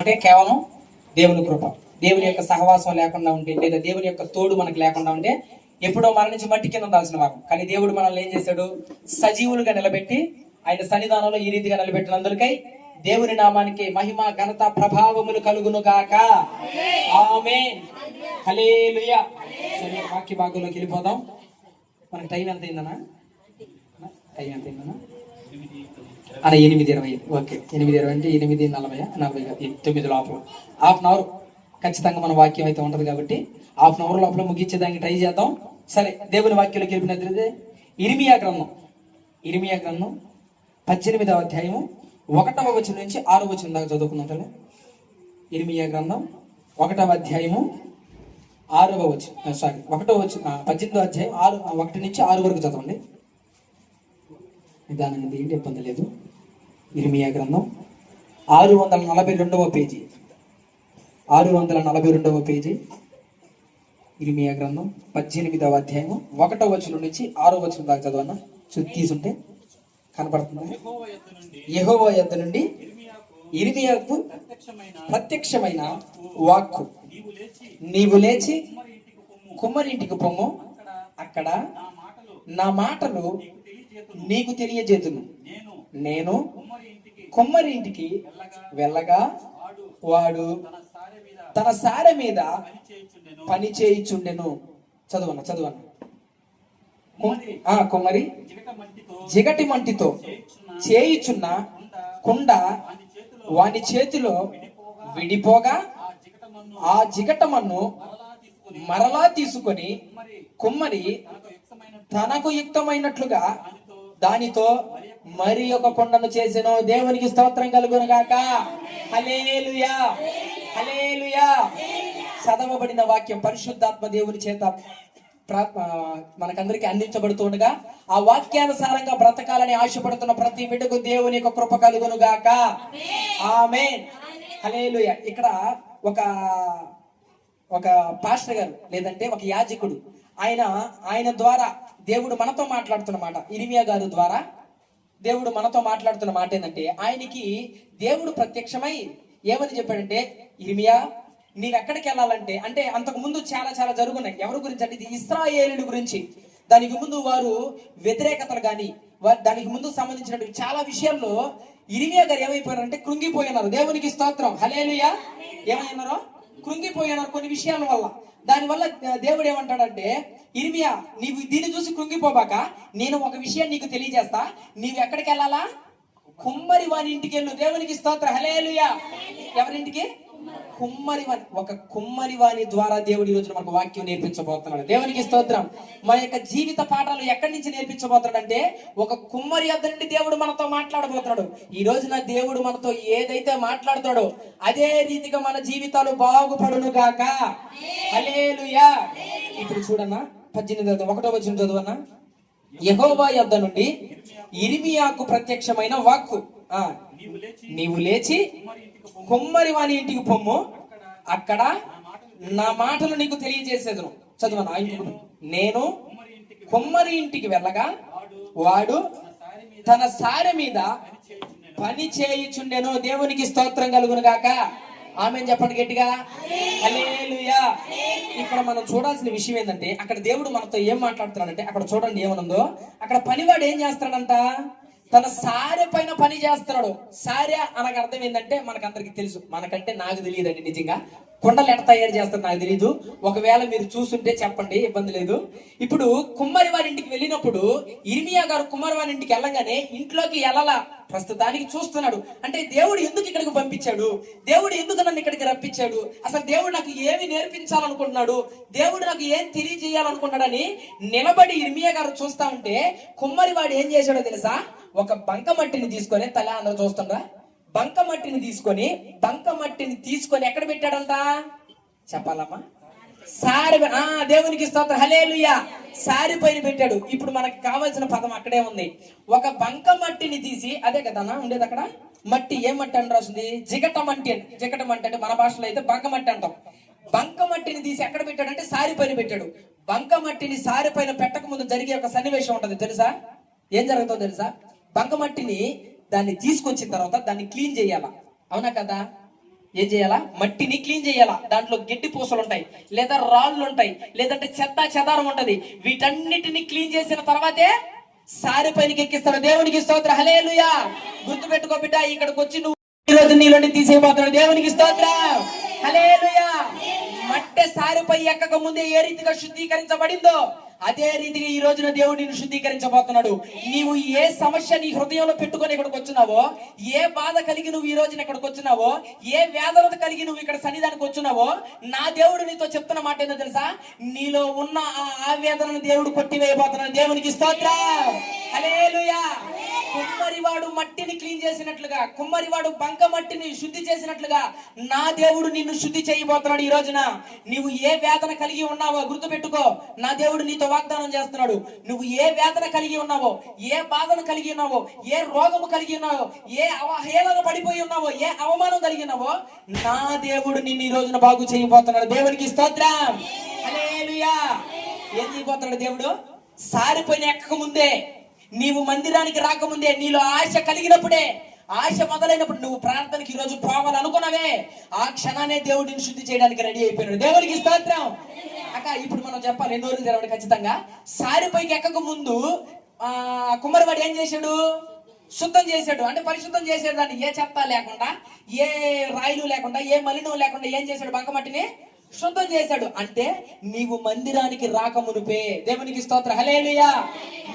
అంటే కేవలం దేవుని కృప. దేవుని యొక్క సహవాసం లేకుండా ఉంటే, లేదా దేవుని యొక్క తోడు మనకు లేకుండా ఉంటే ఎప్పుడో మరణించి మట్టి కింద ఉండాల్సిన వారు. కానీ దేవుడు మనల్ని ఏం చేశాడు? సజీవులుగా నిలబెట్టి ఆయన సన్నిధానంలో ఈ రీతిగా నిలబెట్టినందుకై దేవుని నామానికి మహిమ, ఘనత, ప్రభావములు కలుగును గాక. ఆమేన్, హల్లెలూయా. సరే, వాక్య భాగంలోకి వెళ్ళిపోదాం. మనకి టైం ఎంత అయిందన్నా? టైం ఎంత అయిందన్నా? 8:20. ఓకే, 8:20 అంటే 8:40 9 లోపల హాఫ్ అన్ అవర్ ఖచ్చితంగా మన వాక్యం అయితే ఉంటది కాబట్టి హాఫ్ అన్ అవర్ లోపల ముగించేదానికి ట్రై చేద్దాం. సరే, దేవుని వాక్యంలోకి వెళ్ళినట్లయితే ఇర్మియా గ్రంథం 18వ అధ్యాయము 1వ వచనం నుంచి 6వ వచనం దాకా చదువుకుందాం. ఇర్మియా గ్రంథం 1వ అధ్యాయము 6వ వచనం, 1వ వచనం, 18వ అధ్యాయం 1 నుంచి 6 వరకు చదవండి. నిదానంగా ఏంటి ఇబ్బంది లేదు. ఇర్మియా గ్రంథం 642వ పేజీ, 642వ పేజీ. ఇర్మియా గ్రంథం 18వ అధ్యాయము 1వ వచనం నుంచి 6వ వచనం దాకా చదవన్నా. తీసుంటే కనపడుతుంది. యెహోవా యొద్ద నుండి ఇర్మియాకు ప్రత్యక్షమైన వాక్కు, నీవు లేచి కుమ్మరింటికి పొమ్ము, అక్కడ నా మాటలు నీకు తెలియజేతును. నేను కుమ్మరి ఇంటికి వెళ్ళగా వాడు తన సారె మీద పని చేయిచుండెను. చదువన్న. కుమ్మరి జిగటి మంటితో చేయిచున్న కుండ వాని చేతిలో విడిపోగా ఆ జిగటమన్ను మరలా తీసుకొని కుమ్మరి తనకు యుక్తమైనట్లుగా దానితో మరి ఒక కొండను చేసెను. దేవునికి స్తోత్రం కలుగును గాక. హల్లెలూయా, హల్లెలూయా. చదవబడిన వాక్యం పరిశుద్ధాత్మ దేవుని చేత మనకందరికి అందించబడుతుండగా ఆ వాక్యానుసారంగా బ్రతకాలని ఆశపడుతున్న ప్రతి బిడ్డకు దేవుని యొక్క కృప కలుగును గాక. ఆమేన్, హల్లెలూయా. ఇక్కడ ఒక పాస్టర్ గారు, లేదంటే ఒక యాజకుడు, ఆయన ద్వారా దేవుడు మనతో మాట్లాడుతున్న మాట, ఇర్మియా గారు ద్వారా దేవుడు మనతో మాట్లాడుతున్న మాట ఏంటంటే, ఆయనకి దేవుడు ప్రత్యక్షమై ఏమని చెప్పాడంటే, ఇర్మియా నీవెక్కడికి వెళ్ళాలంటే, అంటే అంతకు ముందు చాలా జరుగున్నాయి. ఎవరి గురించి అంటే, ఇది ఇశ్రాయేలీయుల గురించి. దానికి ముందు వారు వ్యతిరేకతలు కానీ దానికి ముందు సంబంధించినటువంటి చాలా విషయాల్లో ఇర్మియా గారు ఏమైపోయారంటే కృంగిపోయినారు. దేవునికి స్తోత్రం, హల్లెలూయా. ఏమైనారో కృంగిపోయినారు కొన్ని విషయాల వల్ల. దానివల్ల దేవుడు ఏమంటాడంటే, ఇర్మియా నీవు దీన్ని చూసి కృంగిపోబాక, నేను ఒక విషయం నీకు తెలియజేస్తా. నీవు ఎక్కడికి వెళ్ళాలా? కుమ్మరి వాని ఇంటికి వెళ్ళు. దేవునికి స్తోత్రం, హల్లెలూయా. ఎవరింటికి? కుమ్మరి వాని. ఒక కుమ్మరి వాని ద్వారా దేవుడు ఈ రోజున మనకు వాక్యం నేర్పించబోతున్నాడు. దేవునికి స్తోత్రం. మన యొక్క జీవిత పాఠాలు ఎక్కడి నుంచి నేర్పించబోతున్నాడు అంటే, ఒక కుమ్మరి వద్ద నుండి దేవుడు మనతో మాట్లాడబోతున్నాడు. ఈ రోజున దేవుడు మనతో ఏదైతే మాట్లాడుతాడో అదే రీతిగా మన జీవితాలు బాగుపడును గాక. హల్లెలూయా. ఇప్పుడు చూడన్నా, 18వ వచనం చదువన్నా. యెహోవా యొద్ద నుండి ఇర్మియాకు ప్రత్యక్షమైన వాక్కు, నీవు లేచి కుమ్మరి వాని ఇంటికి పొమ్ము, అక్కడ నా మాటలు నీకు తెలియజేసేదను. చదువన్నా. నేను కుమ్మరి ఇంటికి వెళ్ళగా వాడు తన సారె మీద పని చేయుచుండెను. దేవునికి స్తోత్రం కలుగును గాక. ఆమేన్ చెప్పండి గట్టిగా. హల్లెలూయా. ఇక్కడ మనం చూడాల్సిన విషయం ఏంటంటే, అక్కడ దేవుడు మనతో ఏం మాట్లాడుతున్నాడంటే, అక్కడ చూడండి ఏమనుందో. అక్కడ పనివాడు ఏం చేస్తాడంట? తన సారె పైన పని చేస్తున్నాడు. సారె అనగా అర్థం ఏంటంటే, మనకందరికి తెలుసు, మనకంటే నాకు తెలియదండి నిజంగా. కుండలు ఎట్లా తయారు చేస్తారు నాకు తెలీదు. ఒకవేళ మీరు చూస్తుంటే చెప్పండి, ఇబ్బంది లేదు. ఇప్పుడు కుమ్మరి వారి ఇంటికి వెళ్ళినప్పుడు ఇర్మియా గారు కుమ్మరి వారి ఇంటికి వెళ్ళగానే ఇంట్లోకి వెళ్ళాలా, ప్రస్తుతానికి చూస్తున్నాడు. అంటే దేవుడు ఎందుకు ఇక్కడికి పంపించాడు? దేవుడు ఎందుకు నన్ను ఇక్కడికి రప్పించాడు? అసలు దేవుడు నాకు ఏమి నేర్పించాలనుకుంటున్నాడు? దేవుడు నాకు ఏం తెలియజేయాలనుకున్నాడని నిలబడి ఇర్మియా గారు చూస్తా ఉంటే, కుమ్మరి వాడు ఏం చేశాడో తెలుసా? ఒక బంకమట్టిని తీసుకొని, తల అందరూ చూస్తుండ్రా, బంకమట్టిని తీసుకొని ఎక్కడ పెట్టాడంట? చెప్పాలమ్మా. సారి. దేవునికి స్తోత్రం, హల్లెలూయా. సారి పైన పెట్టాడు. ఇప్పుడు మనకు కావాల్సిన పదం అక్కడే ఉంది. ఒక బంకమట్టిని తీసి, అదే కదా ఉండేది అక్కడ మట్టి. ఏ మట్టి అని రాస్తుంది? జిగట మట్టి. జిగట మట్టి అంటే మన భాషలో అయితే బంకమట్టి అంటాం. బంకమట్టిని తీసి ఎక్కడ పెట్టాడంటే సారి పైన పెట్టాడు. బంకమట్టిని సారి పైన పెట్టక ముందు జరిగే ఒక సన్నివేశం ఉంటది తెలుసా? ఏం జరుగుతుందో తెలుసా? బంకమట్టిని దాన్ని తీసుకొచ్చిన తర్వాత దాన్ని క్లీన్ చేయాలా, అవునా కదా? ఏం చేయాలా? మట్టిని క్లీన్ చేయాలా. దాంట్లో గడ్డి పూసలు ఉంటాయి, లేదా రాళ్ళు ఉంటాయి, లేదంటే చెత్త చెదారం ఉంటది. వీటన్నిటిని క్లీన్ చేసిన తర్వాతే సారి పైనకి ఎక్కిస్తాడు. దేవునికి స్తోత్రం, హల్లెలూయా. గుర్తు పెట్టుకో బిడ్డ, ఇక్కడికి వచ్చి నువ్వు ఈ రోజు నీలోని తీసేయబోతున్నాడు. దేవునికి స్తోత్రం, హల్లెలూయా. మట్టె సారిపై ఎక్కక ముందే ఏ రీతిగా శుద్ధీకరించబడిందో అదే రీతిగా ఈ రోజున దేవుడు నిన్ను శుద్ధీకరించబోతున్నాడు. నీవు ఏ సమస్య నీ హృదయంలో పెట్టుకొని ఇక్కడికి వచ్చినావో, ఏ బాధ కలిగి నువ్వు ఈ రోజున ఇక్కడికి వచ్చినావో, ఏ వేదనత కలిగి నువ్వు ఇక్కడ సన్నిధానికి వచ్చినావో, నా దేవుడు నీతో చెప్తున్న మాట ఏంటో తెలుసా? నీలో ఉన్న ఆ ఆవేదనను దేవుడు కొట్టివేయబోతున్నాడు. దేవునికి స్తోత్రం, హల్లెలూయా. కుమ్మరివాడు మట్టిని క్లీన్ చేసినట్లుగా, కుమ్మరివాడు బంక మట్టిని శుద్ధి చేసినట్లుగా నా దేవుడు నిన్ను శుద్ధి చేయబోతున్నాడు. ఈ రోజున నీవు ఏ వేదన కలిగి ఉన్నావో గుర్తు పెట్టుకో. నా దేవుడు నీతో వాగ్దానం చేస్తున్నాడు. నువ్వు ఏ వేదన కలిగి ఉన్నావో, ఏ బాధను కలిగి ఉన్నావో, ఏ రోగము కలిగి ఉన్నావో, ఏ అవహేళన పడిపోయి ఉన్నావో, ఏ అవమానం కలిగి ఉన్నావో, నా దేవుడు నిన్ను ఈ రోజున బాగు చేయబోతున్నాడు. దేవునికి స్తోత్రం, హల్లెలూయా. ఏం చేయబోతున్నాడు దేవుడు? సారిపోయిన ఎక్కక ముందే, నీవు మందిరానికి రాకముందే, నీలో ఆశ కలిగినప్పుడే, ఆశ మొదలైనప్పుడు, నువ్వు ప్రార్థనకి ఈ రోజు పోవాలనుకున్నావే, ఆ క్షణానే దేవుడు నిన్ను శుద్ధి చేయడానికి రెడీ అయిపోయినాడు. దేవునికి స్తోత్రం. అక్క ఇప్పుడు మనం చెప్పాలి, ఎన్నో రోజులు తెలవండి ఖచ్చితంగా. సారిపైకి ఎక్కక ముందు కుమ్మరివాడు ఏం చేశాడు? శుద్ధం చేశాడు. అంటే పరిశుద్ధం చేశాడు. దాన్ని ఏ చెత్త లేకుండా, ఏ రాయిలు లేకుండా, ఏ మలినం లేకుండా ఏం చేశాడు? బంకమట్టిని శుద్ధం చేశాడు. అంటే నీవు మందిరానికి రాక మునిపే, దేవునికి స్తోత్రం, హల్లెలూయా.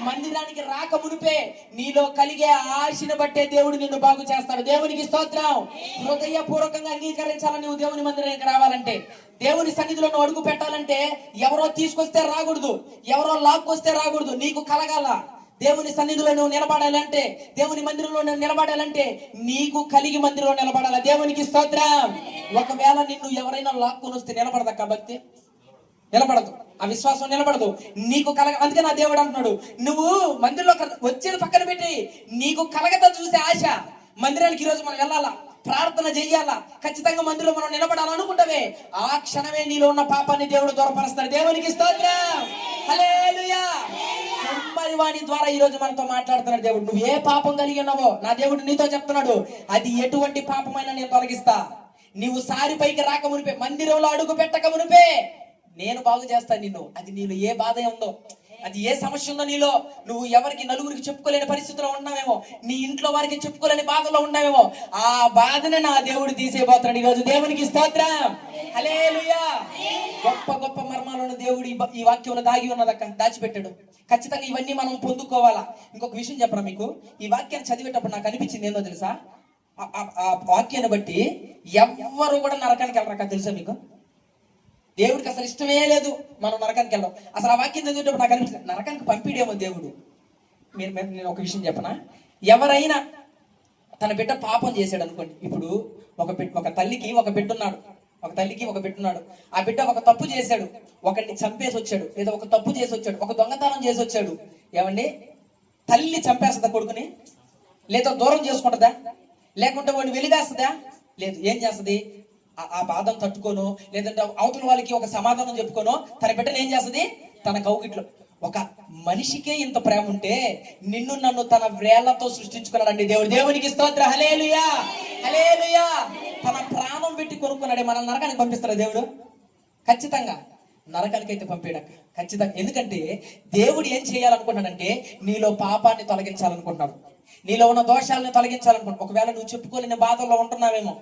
మందిరానికి రాక మునిపే నీలో కలిగే ఆశను బట్టే దేవుడు నిన్ను బాగు చేస్తాడు. దేవునికి స్తోత్రం. హృదయపూర్వకంగా అంగీకరించాలని నువ్వు దేవుని మందిరానికి రావాలంటే, దేవుని సన్నిధిలో నువ్వు అడుగు పెట్టాలంటే, ఎవరో తీసుకొస్తే రాకూడదు, ఎవరో లాక్కొస్తే రాకూడదు. నీకు కలగాల. దేవుని సన్నిధిలో నువ్వు నిలబడాలంటే, దేవుని మందిరంలో నువ్వు నిలబడాలంటే నీకు కలిగి మందిరంలో నిలబడాల. దేవునికి స్తోత్రం. ఒకవేళ నిన్ను ఎవరైనా లాక్కొని వస్తే నిలబడదా కాబట్టి? నిలబడదు. ఆ విశ్వాసం నిలబడదు. నీకు కలగ, అందుకే నా దేవుడు అంటున్నాడు, నువ్వు మందిరంలో వచ్చేది పక్కన పెట్టి నీకు కలగత చూసే ఆశ. మందిరానికి ఈరోజు మనం వెళ్ళాలా, ప్రార్థన చెయ్యాలా, ఖచ్చితంగా మందిరంలో మనం నిలబడాలనుకుంటావే, ఆ క్షణమే నీలో ఉన్న పాపాన్ని దేవుడు దూరపరుస్తాడు. దేవునికి స్తోత్రం, హల్లెలూయా. కుమ్మరి వాణి ద్వారా ఈ రోజు మనతో మాట్లాడుతున్నాడు దేవుడు. నువ్వు ఏ పాపం కలిగి ఉన్నావో నా దేవుడు నీతో చెప్తున్నాడు, అది ఎటువంటి పాపమైనా నేను తొలగిస్తా. నీవు సారిపైకి రాక మునిపే, మందిరంలో అడుగు పెట్టక మునిపే నేను బాగు చేస్తాను నిన్ను. అది నీలో ఏ బాధ ఉందో, అది ఏ సమస్య ఉందో, నీలో నువ్వు ఎవరికి నలుగురికి చెప్పుకోలేని పరిస్థితిలో ఉన్నావేమో, నీ ఇంట్లో వారికి చెప్పుకోలేని బాధలో ఉన్నావేమో, ఆ బాధను నా దేవుడు తీసేయబోతున్నాడు ఈ రోజు. దేవునికి స్తోత్రం, హల్లెలూయా. గొప్ప గొప్ప మర్మాలను దేవుడు ఈ వాక్యంలో దాగి ఉన్నదక్క, దాచిపెట్టాడు. ఖచ్చితంగా ఇవన్నీ మనం పొందుకోవాలా. ఇంకొక విషయం చెప్పరా మీకు, ఈ వాక్యాన్ని చదివేటప్పుడు నాకు అనిపించింది ఏందో తెలుసా? ఆ వాక్యాన్ని బట్టి ఎవ్వరు కూడా నరకానికి వెళ్ళరాక తెలుసా మీకు? దేవుడికి అసలు ఇష్టమే లేదు మనం నరకానికి వెళ్ళడం. అసలు ఆ వాక్యం చదివేటప్పుడు నాకు అనిపిస్తుంది, నరకానికి పంపిడేమో దేవుడు. నేను ఒక విషయం చెప్పనా, ఎవరైనా తన బిడ్డ పాపం చేశాడు అనుకోండి. ఇప్పుడు ఒక తల్లికి ఒక బిడ్డ ఉన్నాడు, ఒక తల్లికి ఒక బిడ్డ ఉన్నాడు. ఆ బిడ్డ ఒక తప్పు చేశాడు, ఒకరిని చంపేసి వచ్చాడు, లేదా ఒక తప్పు చేసి వచ్చాడు, ఒక దొంగతనం చేసి వచ్చాడు. ఏమండి, తల్లి చంపేస్తుందా కొడుకుని? లేదా దూరం చేసుకుంటుందా? లేకుంటే వాడిని వెలివేస్తుందా? లేదు. ఏం చేస్తుంది? ఆ బాధను తట్టుకోను, లేదంటే అవతల వాళ్ళకి ఒక సమాధానం చెప్పుకోను, తన బిడ్డను ఏం చేస్తుంది? తన కౌగిట్లో. ఒక మనిషికే ఇంత ప్రేమ ఉంటే నిన్ను నన్ను తన వేళ్లతో సృష్టించుకున్నాడండి దేవుడు. దేవునికి స్తోత్రం, హల్లెలూయా, హల్లెలూయా. తన ప్రాణం పెట్టి కొనుక్కున్నాడే. మనం నరకానికి పంపిస్తారా దేవుడు? ఖచ్చితంగా నరకానికి అయితే పంపాడు ఖచ్చితంగా. ఎందుకంటే దేవుడు ఏం చేయాలనుకుంటున్నాడంటే నీలో పాపాన్ని తొలగించాలనుకుంటున్నాడు, నీలో ఉన్న దోషాలను తొలగించాలనుకుంటున్నాడు. ఒకవేళ నువ్వు చెప్పుకోలేని బాధల్లో ఉంటున్నావేమో,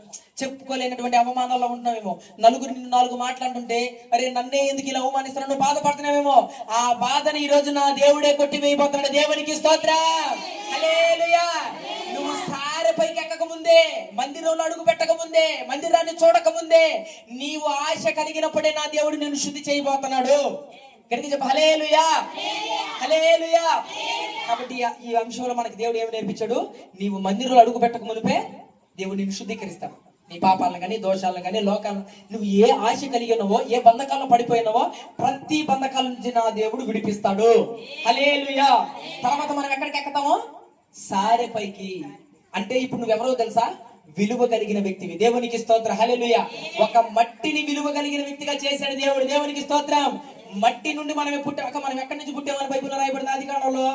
చెప్పుకోలేనటువంటి అవమానాల్లో ఉంటున్నావేమో, నలుగురు నిన్ను నాలుగు మాట్లాడుతుంటే అరే నన్నే ఎందుకు ఇలా అవమానిస్తున్నా నువ్వు బాధపడుతున్నావేమో, ఆ బాధని ఈ రోజు నా దేవుడే కొట్టి వేయబోతున్నాడు. దేవునికి స్తోత్రం, హల్లెలూయా. నువ్వు సారెపైకి ఎక్కక ముందే, మందిరంలో అడుగు పెట్టక ముందే, మందిరాన్ని చూడక ముందే నీవు ఆశ కలిగినప్పుడే నా దేవుడు నిన్ను శుద్ధి చేయబోతున్నాడు. గట్టిగా చెప్పు, హల్లెలూయా, హల్లెలూయా. కాబట్టి ఈ అంశంలో మనకి దేవుడు ఏమి నేర్పించాడు? నీవు మందిరంలో అడుగు పెట్టక మునిపే దేవుడు నిన్ను శుద్ధీకరిస్తాడు. నీ పాపాలను కానీ, దోషాలను కానీ, లోకాలను, నువ్వు ఏ ఆశ కలిగి ఉన్నావో, ఏ బంధకాల్లో పడిపోయినావో ప్రతి బంధకాల నుంచి నా దేవుడు విడిపిస్తాడు. హల్లెలూయా. తర్వాత మనం ఎక్కడికి ఎక్కుతామో? సారెపైకి. అంటే ఇప్పుడు నువ్వెవరో తెలుసా? విలువ కలిగిన వ్యక్తివి. దేవునికి స్తోత్రం, హల్లెలూయా. ఒక మట్టిని విలువ కలిగిన వ్యక్తిగా చేశాడు దేవుడు. దేవునికి స్తోత్రం. మట్టి నుండి మనమే పుట్టాక, మనం ఎక్కడి నుంచి పుట్టామని బైబిల్లో రాయబడింది ఆదికాండంలో,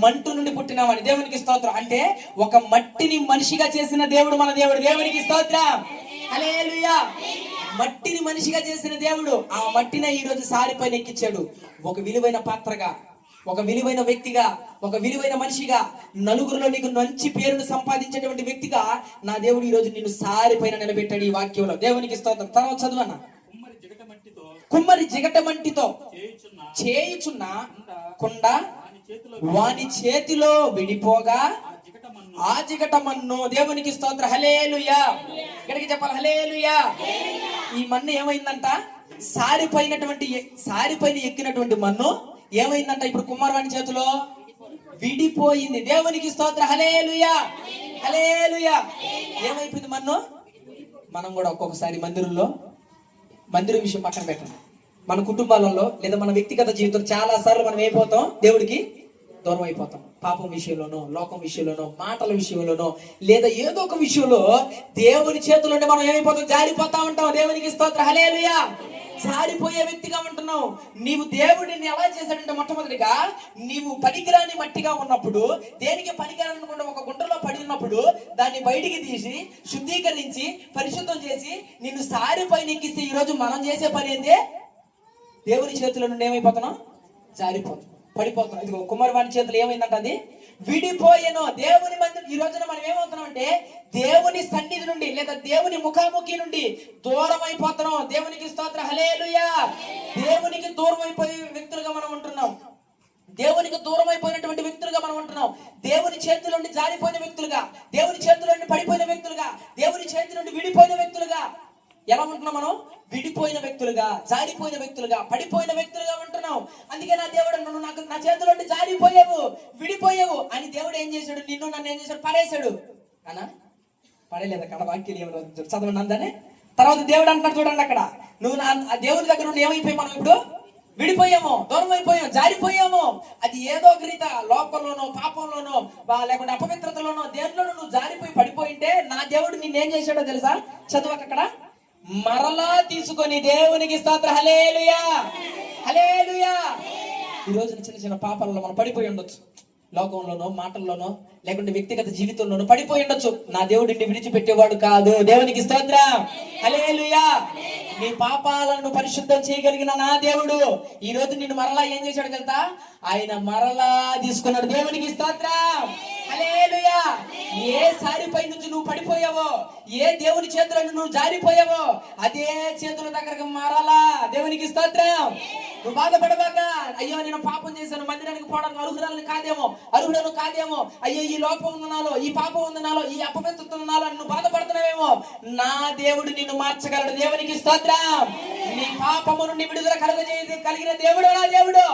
మంటు నుండి పుట్టినామని. దేవునికి స్తోత్రం. అంటే ఒక మట్టిని మనిషిగా చేసిన దేవుడు మన దేవుడు. దేవునికి స్తోత్రం, హల్లెలూయా. మట్టిని మనిషిగా చేసిన దేవుడు ఆ మట్టినే ఈ రోజు సారిపైన ఎక్కించాడు. ఒక విలువైన పాత్రగా, ఒక విలువైన వ్యక్తిగా, ఒక విలువైన మనిషిగా, నలుగురిలో నీకు మంచి పేరును సంపాదించేటువంటి వ్యక్తిగా నా దేవుడు ఈ రోజు నిన్ను సారిపైన నిలబెట్టాడు. ఈ వాక్యంలో దేవునికి స్తోత్రం. తర్వాత చదువన్న. కుమ్మరి జిగట మంటితో చేయుచున్న కుండ వాని చేతిలో విడిపోగా ఆ జిగట మన్ను. దేవునికి స్తోత్రం. హల్లెలూయా. ఇక్కడికి చెప్పాలి హల్లెలూయా. ఈ మన్ను ఏమైందంట? సారిపైన ఎక్కినటువంటి మన్ను ఏమైందంట? ఇప్పుడు కుమారవాణి చేతిలో విడిపోయింది. దేవునికి స్తోత్రం. హల్లెలూయా. హల్లెలూయా. ఏమైపోయింది మన్ను? మనం కూడా ఒక్కొక్కసారి మందిరం విషయం పక్కన పెట్టండి, మన కుటుంబాలలో లేదా మన వ్యక్తిగత జీవితంలో చాలా సార్లు మనం అయిపోతాం, దేవుడికి దూరం అయిపోతాం. పాపం విషయంలోనో, లోకం విషయంలోనో, మాటల విషయంలోనో, లేదా ఏదో ఒక విషయంలో దేవుని చేతుల్లోనే మనం ఏమైపోతాం? జారిపోతా ఉంటాం. దేవునికి స్తోత్రం. హల్లెలూయా. జారిపోయే వ్యక్తిగా ఉంటున్నావు. నీవు దేవుడిని ఎలా చేశాడంటే, మొట్టమొదటిగా నీవు పనికిరాని మట్టిగా ఉన్నప్పుడు, దేనికి పనికిరానకుండా ఒక గుంటలో పడినప్పుడు దాన్ని బయటికి తీసి శుద్ధీకరించి పరిశుద్ధం చేసి నిన్ను సారిపైన ఎక్కిస్తే ఈరోజు మనం చేసే పని ఏంటి? దేవుని చేతుల నుండి ఏమైపోతున్నాం? జారిపోతాం, పడిపోతున్నాం. ఇది కుమారవాణి చేతులు ఏమైందంట? అది విడిపోయేను. దేవుని మందిరం ఈ రోజున మనం ఏమవుతున్నాం అంటే, దేవుని సన్నిధి నుండి లేదా దేవుని ముఖాముఖి నుండి దూరం అయిపోతున్నాం. దేవునికి స్తోత్రం. హల్లెలూయా. దేవునికి దూరం అయిపోయే వ్యక్తులుగా మనం ఉంటున్నాం. దేవునికి దూరం అయిపోయినటువంటి వ్యక్తులుగా మనం ఉంటున్నాం. దేవుని చేతుల నుండి జారిపోయిన వ్యక్తులుగా, దేవుని చేతుల నుండి పడిపోయిన వ్యక్తులుగా, దేవుని చేతి నుండి విడిపోయిన వ్యక్తులుగా ఎలా ఉంటున్నాం మనం? విడిపోయిన వ్యక్తులుగా, జారిపోయిన వ్యక్తులుగా, పడిపోయిన వ్యక్తులుగా ఉంటున్నాం. అందుకే నా దేవుడు నన్ను నా చేతుల నుండి జారిపోయావు, విడిపోయావు అని దేవుడు ఏం చేశాడు? నిన్ను నన్ను ఏం చేశాడు? పడేశాడు. అనా పడేలేదు. అక్కడ వాక్యం ఏమో చదవండి అందనే. తర్వాత దేవుడు అంటాడు చూడండి, అక్కడ నువ్వు దేవుని దగ్గర నుండి ఏమైపోయావు? మనం ఇప్పుడు విడిపోయాము, దూరం అయిపోయాము, జారిపోయాము. అది ఏదో ఒక రీత లోకంలోనో, పాపంలోనో, లేకుంటే అపవిత్రతలోనో, దేనిలోనో నువ్వు జారిపోయి పడిపోయింటే నా దేవుడు నిన్నేం చేశాడో తెలుసా? చదవక అక్కడ మరలా తీసుకొని. దేవునికి స్తోత్రం. హల్లెలూయా. హల్లెలూయా. ఈ రోజు చిన్న చిన్న పాపాలలో మనం పడిపోయి ఉండొచ్చు, లోకంలోనో, మాటల్లోనో, లేకుంటే వ్యక్తిగత జీవితంలోనో పడిపోయి ఉండొచ్చు. నా దేవుడు నిన్ను విడిచిపెట్టేవాడు కాదు. దేవునికి స్తోత్రం. హల్లెలూయా. నీ పాపాలను పరిశుద్ధం చేయగలిగిన నా దేవుడు ఈ రోజు నిన్ను మరలా ఏం చేశాడు తెలుసా? ఆయన మరలా తీసుకున్నాడు. దేవునికి స్తోత్రం. హల్లెలూయా. ఏ సారిపై నుంచి నువ్వు పడిపోయావో, ఏ దేవుని చేతుల నువ్వు జారిపోయావో అదే చేతుల దగ్గరకు మరలా. దేవునికి స్తోత్రం. నువ్వు బాధపడబాక, అయ్యో నేను పాపం చేశాను, మందిరానికి పోవడానికి అర్హుడను కాదేమో, అయ్యో ఈ లోపం ఉంది నాలో, ఈ పాపం ఉంది నాలో, ఈ అపవిత్రత ఉంది నాలో నువ్వు బాధపడుతున్నావేమో. నా దేవుడు నిన్ను మార్చగలడు. దేవునికి స్తోత్రం. నీ పాపము నుండి విడుదల కలిగిన దేవుడు నా దేవుడు.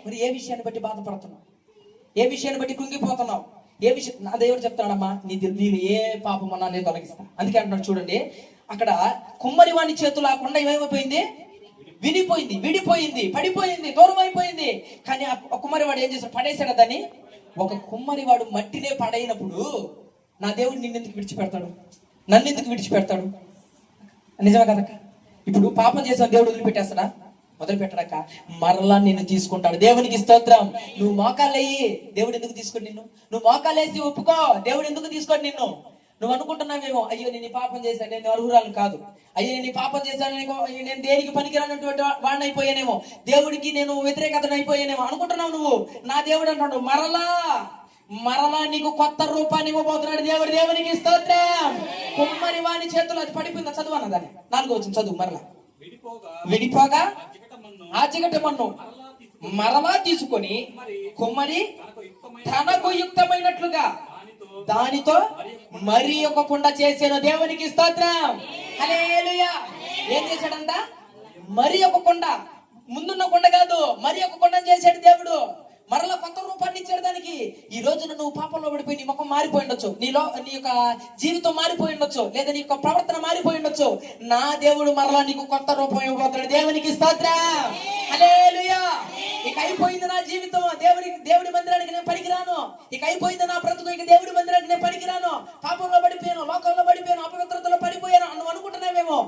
మరి ఏ విషయాన్ని బట్టి బాధపడుతున్నావు? ఏ విషయాన్ని బట్టి కృంగిపోతున్నావు? ఏ విషయం? నా దేవుడు చెప్తాడమ్మా, నేను ఏ పాపమన్నా నేను తొలగిస్తా. అందుకే అంటున్నాడు చూడండి, అక్కడ కుమ్మరి వాని చేతులు ఆ కొండ ఏమైపోయింది? విడిపోయింది, పడిపోయింది, దూరం అయిపోయింది. కానీ ఆ కుమ్మరివాడు ఏం చేశాడు? పడేశాడు దాన్ని. ఒక కుమ్మరివాడు మట్టినే పడైనప్పుడు నా దేవుడు నిన్నెందుకు విడిచిపెడతాడు? నన్ను ఎందుకు విడిచిపెడతాడు? నిజమే కదక్క. ఇప్పుడు పాపం చేసిన దేవుడు వదిలిపెట్టేస్తాడా? వదిలిపెట్టడాక మరలా నిన్ను తీసుకుంటాడు. దేవునికి స్తోత్రం. నువ్వు మోకాళ్ళయ్యి దేవుడు ఎందుకు తీసుకోండి నిన్ను? నువ్వు మోకాళ్ళేసి ఒప్పుకో, దేవుడు ఎందుకు తీసుకోండి నిన్ను? నువ్వు అనుకుంటున్నావేమో, అయ్యో నేను పాపం చేశాను, నేను అర్హురాలు కాదు, అయ్యో నేను పాపం చేశాను, నేను దేనికి పనికిరానటువంటి వాడిని అయిపోయానేమో, దేవుడికి నేను వ్యతిరేకతను అయిపోయానేమో అనుకుంటున్నావు నువ్వు. నా దేవుడు అంటాడు మరలా నీకు కొత్త రూపాన్ని ఇవ్వబోతున్నాడు దేవుడు. దేవునికి స్తోత్రం. కుమ్మరి వాని చేతులు అది పడిపోయిందా? చదువు అన్నదాన్ని 4వ వచనం చదువు. మరలా విడిపోగా ఆ జిగట మన్ను మరలా తీసుకొని కుమ్మరి తనకు యుక్తమైనట్లుగా దానితో మరి ఒక కుండ చేసాను. దేవునికి స్తోత్రం. హల్లెలూయా. ఏం చేశాడంట? మరి ఒక కుండ, ముందున్న కుండ కాదు, మరి ఒక కుండను చేశాడు దేవుడు. మరలా కొత్త రూపాన్ని ఇచ్చాడు దానికి. ఈ రోజున నువ్వు పాపంలో పడిపోయి నీ ముఖం మారిపోయి ఉండొచ్చు, నీ యొక్క జీవితం మారిపోయి ఉండొచ్చు, లేదా నీ యొక్క ప్రవర్తన మారిపోయి ఉండొచ్చు. నా దేవుడు మరలా నీకు కొత్త రూపం ఇవ్వబోతున్నాడు. దేవునికి స్తోత్రం. హల్లెలూయా. ఇక అయిపోయింది నా జీవితం, దేవుడి మందిరానికి నేను పనికిరాను, ఇక అయిపోయింది నా బ్రతుకు, ఇక దేవుడి మందిరానికి నేను పనికిరాను, పాపంలో పడిపోయాను, లోకంలో పడిపోయాను, అపవిత్రతలో పడిపోయాను నువ్వు అనుకుంటున్నావేమో.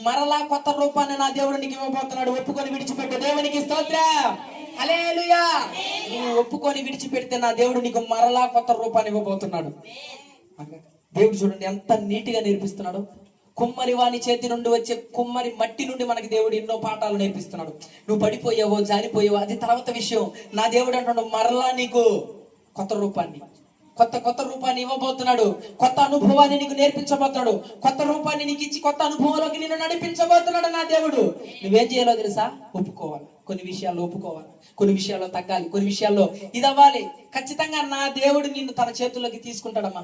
మరలా కొత్త రూపాన్ని నా దేవుడు నీకు ఇవ్వబోతున్నాడు. ఒప్పుకొని విడిచిపెట్టు. దేవునికి స్తోత్రం. హల్లెలూయా. నువ్వు ఒప్పుకొని విడిచిపెడితే నా దేవుడు నీకు మరలా కొత్త రూపాన్ని ఇవ్వబోతున్నాడు. దేవుడు చూడండి ఎంత నీట్గా నేర్పిస్తున్నాడు. కుమ్మరి వాని చేతి నుండి వచ్చే కుమ్మరి మట్టి నుండి మనకి దేవుడు ఎన్నో పాఠాలు నేర్పిస్తున్నాడు. నువ్వు పడిపోయావో జారిపోయావో అది తర్వాత విషయం. నా దేవుడు అంటున్నాడు, మరలా నీకు కొత్త రూపాన్ని కొత్త రూపాన్ని ఇవ్వబోతున్నాడు. కొత్త అనుభవాన్ని నీకు నేర్పించబోతున్నాడు. కొత్త రూపాన్ని నీకు ఇచ్చి కొత్త అనుభవంలోకి నిన్ను నడిపించబోతున్నాడు నా దేవుడు. నువ్వేం చేయాలో తెలుసా? ఒప్పుకోవాలి. కొన్ని విషయాల్లో ఒప్పుకోవాలి, కొన్ని విషయాల్లో తగ్గాలి, కొన్ని విషయాల్లో ఇది అవ్వాలి. ఖచ్చితంగా నా దేవుడు నిన్ను తన చేతుల్లోకి తీసుకుంటాడమ్మా,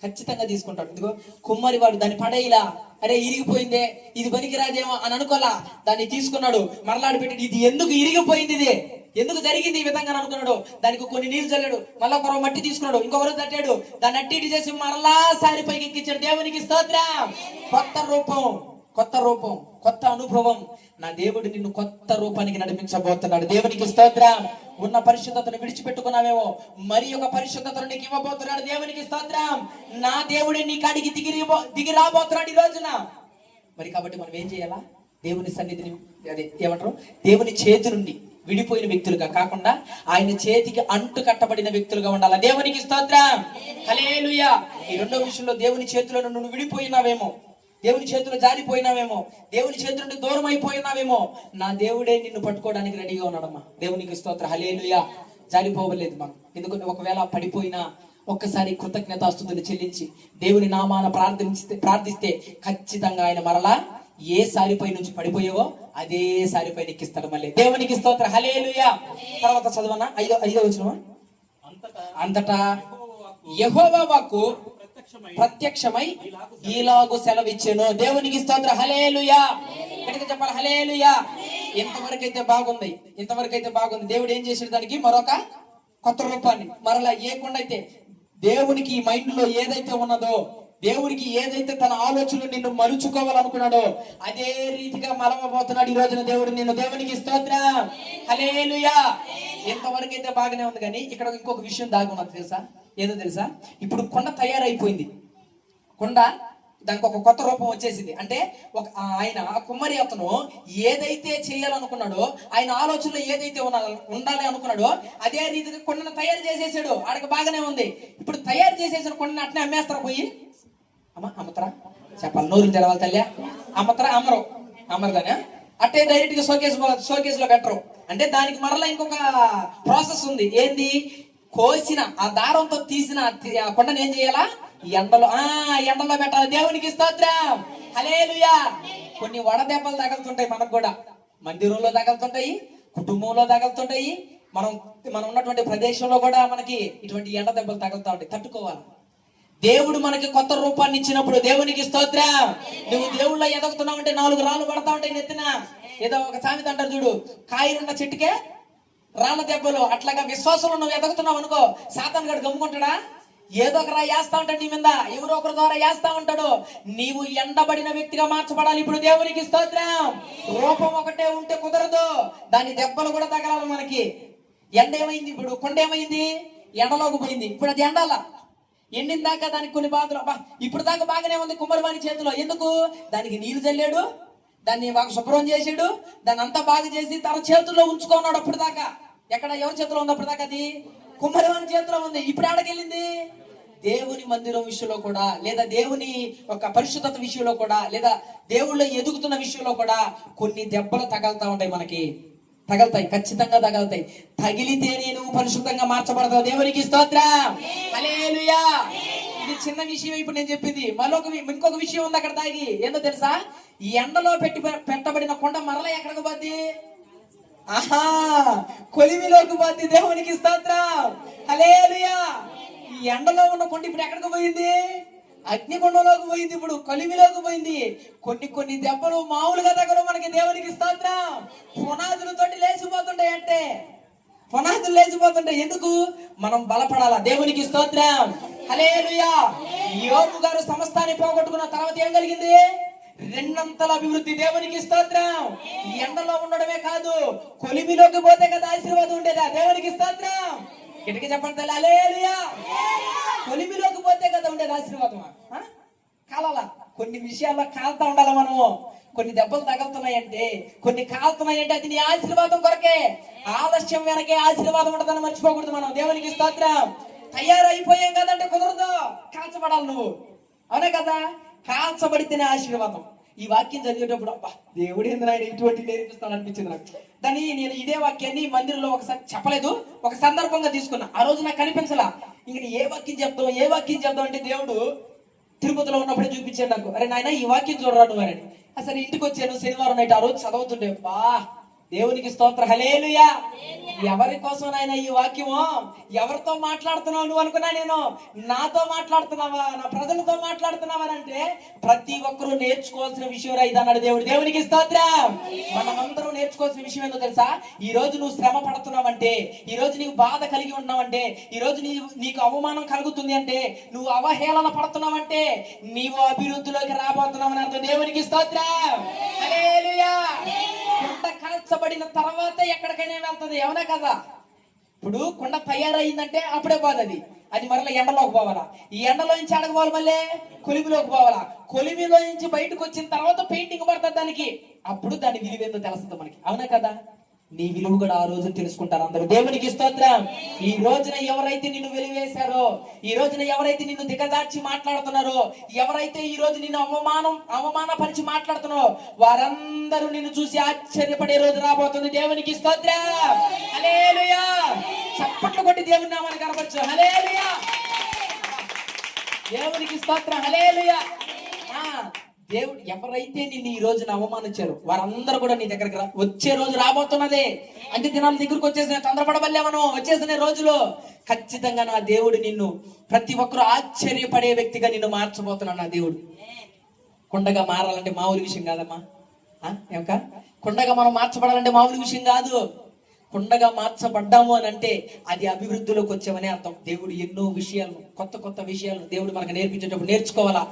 ఖచ్చితంగా తీసుకుంటాడు. ఇదిగో కుమ్మరి వాడు దాన్ని పడేయిలా, అరే ఇరిగిపోయిందే, ఇది పనికిరాదేమో అని అనుకోలా, దాన్ని తీసుకున్నాడు, మరలాడు పెట్టి ఇది ఎందుకు ఇరిగిపోయింది, ఇది ఎందుకు జరిగింది ఈ విధంగా అనుకున్నాడు. దానికి కొన్ని నీళ్లు చల్లాడు, మళ్ళీ ఒక మట్టి తీసుకున్నాడు, ఇంకొకరు తట్టాడు, దాన్ని అట్టి చేసి మరలా సారి పైకి ఎక్కించాడు. దేవునికి స్తోత్రం. కొత్త రూపం, కొత్త రూపం, కొత్త అనుభవం. నా దేవుడు నిన్ను కొత్త రూపానికి నడిపించబోతున్నాడు. దేవునికి స్తోత్రం. ఉన్న పరిశుద్ధతను విడిచిపెట్టుకున్నావేమో, మరి ఒక పరిశుద్ధతను నీకు ఇవ్వబోతున్నాడు. దేవునికి స్తోత్రం. నా దేవుడే నీ కాడికి దిగి రాబోతున్నాడు ఈ రోజున. మరి కాబట్టి మనం ఏం చేయాలా? దేవుని సన్నిధిని, అదే ఏమంటారు, దేవుని చేతి నుండి విడిపోయిన వ్యక్తులుగా కాకుండా ఆయన చేతికి అంటు కట్టబడిన వ్యక్తులుగా ఉండాలి. దేవునికి స్తోత్రం. హల్లెలూయా. ఈ రెండో విషయంలో దేవుని చేతిలో నుండి నువ్వు విడిపోయినావేమో, దేవుని చేతులు జారిపోయినావేమో, దేవుని చేతుల నుండి దూరం అయిపోయినావేమో, నా దేవుడే నిన్ను పట్టుకోవడానికి రెడీగా ఉన్నాడమ్మా. దేవునికి స్తోత్రం. హల్లెలూయా. జారిపోవలేదు మనం. ఎందుకంటే ఒకవేళ పడిపోయినా ఒక్కసారి కృతజ్ఞతాస్తుతులు చెల్లించి దేవుని నామాన ప్రార్థిస్తే ఖచ్చితంగా ఆయన మరలా ఏ సారిపై నుంచి పడిపోయావో అదే సారిపై ఎక్కిస్తాడు మళ్ళీ. దేవునికి స్తోత్రం. హల్లెలూయా. తర్వాత చదవనా? ఐదో వచనం. అంతటా యెహోవా వాక్కు ప్రత్యక్షమై ఈలాగు సెలవిచ్చెను. దేవునికి స్తోత్రం. హల్లెలూయా. గట్టిగా చెప్పాలి హల్లెలూయా. ఇంతవరకైతే బాగుంది, ఇంతవరకైతే బాగుంది. దేవుడు ఏం చేసాడు? దానికి మరొక కొత్త రూపాన్ని మరలా ఏ కొండ అయితే దేవునికి మైండ్ లో ఏదైతే ఉన్నదో, దేవుడికి ఏదైతే తన ఆలోచనలు నిన్ను మలుచుకోవాలనుకున్నాడో అదే రీతిగా మలవబోతున్నాడు ఈ రోజున దేవుడు నిన్ను. దేవునికి స్తోత్రం. హల్లెలూయా. ఇంతవరకు అయితే బాగానే ఉంది, కానీ ఇక్కడ ఇంకొక విషయం దాగి ఉన్నది తెలుసా? ఏదో తెలుసా? ఇప్పుడు కొండ తయారైపోయింది, కొండ దానికి ఒక కొత్త రూపం వచ్చేసింది. అంటే ఆయన కుమ్మరి అతను ఏదైతే చేయాలనుకున్నాడో, ఆయన ఆలోచనలో ఏదైతే ఉండాలి అనుకున్నాడో అదే రీతిగా కొండను తయారు చేసేసాడు. ఆడికి బాగానే ఉంది. ఇప్పుడు తయారు చేసేసిన కొండను అట్నే అమ్మేస్తారా? పోయి అమ్మతరా? చెప్పాలి, నోరు తెలవాలి తల్లి. అమ్మతరా? అమ్మరుదానే అట్టే డైరెక్ట్ గా షోకేస్ లో పెట్టరు. అంటే దానికి మరలా ఇంకొక ప్రాసెస్ ఉంది. ఏంది? కోసిన ఆ దారంతో తీసిన కొండను ఏం చేయాలా? ఎండలో పెట్టాలి. దేవునికి స్తోత్రం. హల్లెలూయా. కొన్ని వడదెబ్బలు తగులుతుంటాయి మనకు కూడా, మందిరంలో తగులుతుంటాయి, కుటుంబంలో తగులుతుంటాయి, మనం ఉన్నటువంటి ప్రదేశంలో కూడా మనకి ఇటువంటి ఎండ దెబ్బలు తగులుతూ ఉంటాయి. తట్టుకోవాలి. దేవుడు మనకి కొత్త రూపాన్ని ఇచ్చినప్పుడు దేవునికి స్తోత్రం. నువ్వు దేవుళ్ళ ఎదుగుతున్నావు అంటే 4 రాళ్ళు పడతా ఉంటాయి నెత్తిన. ఏదో ఒక సామెత అంటారు చూడు, కాయలున్న చెట్టుకే రాళ్ళ దెబ్బలు. అట్లాగా విశ్వాసంలో నువ్వు ఎదుగుతున్నావు అనుకో, సాతాను గడు గమ్ముకుంటాడా? ఏదో ఒక రాయి వేస్తా ఉంటాడు నీ మీద, ఎవరో ఒకరి ద్వారా వేస్తా ఉంటాడు. నీవు ఎండబడిన వ్యక్తిగా మార్చబడాలి ఇప్పుడు. దేవునికి స్తోత్రం. రూపం ఒకటే ఉంటే కుదరదు, దాని దెబ్బలు కూడా తగలాలి మనకి. ఎండ ఏమైంది? ఇప్పుడు కొండ ఏమైంది? ఎండలోకి పోయింది. ఇప్పుడు అది ఎండాల, ఎండిన దాకా దానికి కొన్ని బాధలు. ఇప్పుడు దాకా బాగానే ఉంది కుమ్మరివాని చేతిలో. ఎందుకు? దానికి నీళ్లు చల్లాడు, దాన్ని బాగా శుభ్రం చేసాడు, దాన్ని అంతా బాగా చేసి తన చేతుల్లో ఉంచుకున్నాడు. అప్పుడు దాకా ఎక్కడ ఎవరి చేతిలో ఉంది? అప్పుడు దాకా అది కుమ్మరివాని చేతిలో ఉంది. ఇప్పుడు ఆడకెళ్ళింది? దేవుని మందిరం విషయంలో కూడా, లేదా దేవుని ఒక పరిశుద్ధత విషయంలో కూడా, లేదా దేవుళ్ళ ఎదుగుతున్న విషయంలో కూడా కొన్ని దెబ్బలు తగలుతా ఉంటాయి మనకి. తగలుతాయి, ఖచ్చితంగా తగలుతాయి. తగిలితేనే నువ్వు పరిశుద్ధంగా మార్చబడతావు. దేవునికి స్తోత్రం. హల్లెలూయా. ఇది చిన్న విషయం ఇప్పుడు నేను చెప్పింది. ఇంకొక విషయం ఉంది అక్కడ తాగి. ఏందో తెలుసా? ఈ ఎండలో పెట్టబడిన కొండ మరలా ఎక్కడికి పోద్ది? కొలిమిలోకి పోద్ది. దేవునికి స్తోత్రం. హల్లెలూయా. ఈ ఎండలో ఉన్న కొండ ఇప్పుడు ఎక్కడికి పోయింది? అగ్నిగుండంలోకి పోయింది. ఇప్పుడు కొలిమిలోకి పోయింది. కొన్ని దెబ్బలు మామూలుగా తగలు మనకి. దేవునికి స్తోత్రం. పునాదులతోటి లేచిపోతుంటాయి, అంటే పునాదులు లేచిపోతుంటాయి. ఎందుకు? మనం బలపడాలా. దేవునికి స్తోత్రం. హల్లెలూయా. యోబు గారు సమస్తాన్ని పోగొట్టుకున్న తర్వాత ఏం కలిగింది? 2 అంతల అభివృద్ధి. దేవునికి స్తోత్రం. ఎండలో ఉండడమే కాదు, కొలిమిలోకి పోతే కదా ఆశీర్వాదం ఉండేదా? దేవునికి స్తోత్రం. కిటికీ చెప్పండి హల్లెలూయా. కొలిమిలోకి పోతే కదా ఉండేది ఆశీర్వాదం. కాలాల కొన్ని విషయాల్లో కాలుతా ఉండాలి మనము. కొన్ని దెబ్బలు తగులుతున్నాయంటే, కొన్ని కాలుతున్నాయంటే అది నీ ఆశీర్వాదం కొరకే. ఆలస్యం వెనకే ఆశీర్వాదం ఉంటుందని మర్చిపోకూడదు మనం. దేవునికి స్తోత్రం. తయారైపోయాం కదంటే కుదరదు, కాల్చబడాలి నువ్వు. అవునే కదా? కాల్చబడితేనే ఆశీర్వాదం. ఈ వాక్యం చదివేటప్పుడు అబ్బా దేవుడు ఏంది ఆయన ఇటువంటి నేర్పిస్తాను అనిపించింది నాకు. దాన్ని నేను ఇదే వాక్యాన్ని మందిరంలో ఒకసారి చెప్పలేదు, ఒక సందర్భంగా తీసుకున్నా. ఆ రోజు నాకు కనిపించలా. ఇంక ఏ వాక్యం చెప్తాం అంటే దేవుడు తిరుపతిలో ఉన్నప్పుడే చూపించాడు నాకు. అరే నాయన ఈ వాక్యం చూడరా నువ్వు అని. అసలు ఇంటికి వచ్చాను శనివారం నైట్, ఆ రోజు చదువుతుండే. బా దేవునికి స్తోత్రం, హల్లెలూయా. ఎవరి కోసం నాయన ఈ వాక్యము? ఎవరితో మాట్లాడుతున్నావు నువ్వు అనుకున్నా నేను. నాతో మాట్లాడుతున్నావా, నా ప్రజలతో మాట్లాడుతున్నావా అంటే ప్రతి ఒక్కరూ నేర్చుకోవాల్సిన విషయం ఇది అన్నాడు దేవుడు. దేవునికి స్తోత్రం. మనమందరూ నేర్చుకోవాల్సిన విషయం ఏంటో తెలుసా? ఈ రోజు నువ్వు శ్రమ పడుతున్నావంటే, ఈ రోజు నీకు బాధ కలిగి ఉన్నావంటే, ఈ రోజు నీకు అవమానం కలుగుతుంది అంటే, నువ్వు అవహేళన పడుతున్నావంటే నీవు అభివృద్ధిలోకి రాబోతున్నావని అర్థం. దేవునికి స్తోత్రం, హల్లెలూయా. కుండ కాల్చబడిన తర్వాత ఎక్కడికైనా వెళ్తుంది, అవునా కదా? ఇప్పుడు కుండ తయారయ్యిందంటే అప్పుడే పోదు. అది మరలా ఎండలోకి పోవాలా, ఈ ఎండలో నుంచి అడగ పోవాలి, మళ్ళీ కొలిమిలోకి పోవాలా, కొలిమిలో నుంచి బయటకు వచ్చిన తర్వాత పెయింటింగ్ పడుతుంది దానికి. అప్పుడు దాని విలువేందో తెలుస్తుంది మనకి, అవునా కదా? నీ విలువ కూడా ఆ రోజు తెలుసుకుంటారు అందరూ. దేవునికి స్తోత్రం. ఈ రోజున ఎవరైతే నిన్ను వెలివేశారో, ఈ రోజున ఎవరైతే నిన్ను దిగజార్చి మాట్లాడుతున్నారో, ఎవరైతే ఈ రోజు నిన్ను అవమానపరిచి మాట్లాడుతున్నారో, వారందరూ నిన్ను చూసి ఆశ్చర్యపడే రోజు రాబోతుంది. దేవునికి స్తోత్రం, హల్లెలూయా. చప్పట్లు కొట్టి దేవుని నామాన్ని కనపరచు, హల్లెలూయా. దేవునికి స్తోత్రం, హల్లెలూయా. దేవుడు ఎవరైతే నిన్ను ఈ రోజున అవమానించారు వారందరూ కూడా నీ దగ్గరికి వచ్చే రోజు రాబోతున్నదే. అంటే దినాల దగ్గరకు వచ్చేసిన, తొందరపడబల్లే మనం, వచ్చేసిన రోజులో ఖచ్చితంగా నా దేవుడు నిన్ను ప్రతి ఒక్కరు ఆశ్చర్యపడే వ్యక్తిగా నిన్ను మార్చబోతున్నాడు నా దేవుడు. కొండగా మారాలంటే మామూలు విషయం కాదమ్మా. ఏమక కొండగా మనం మార్చబడాలంటే మామూలు విషయం కాదు. కొండగా మార్చబడ్డాము అని అంటే అది అభివృద్ధిలోకి వచ్చామని అర్థం. దేవుడు ఎన్నో విషయాలు, కొత్త విషయాలు దేవుడు మనకు నేర్పించేటప్పుడు నేర్చుకోవాలా,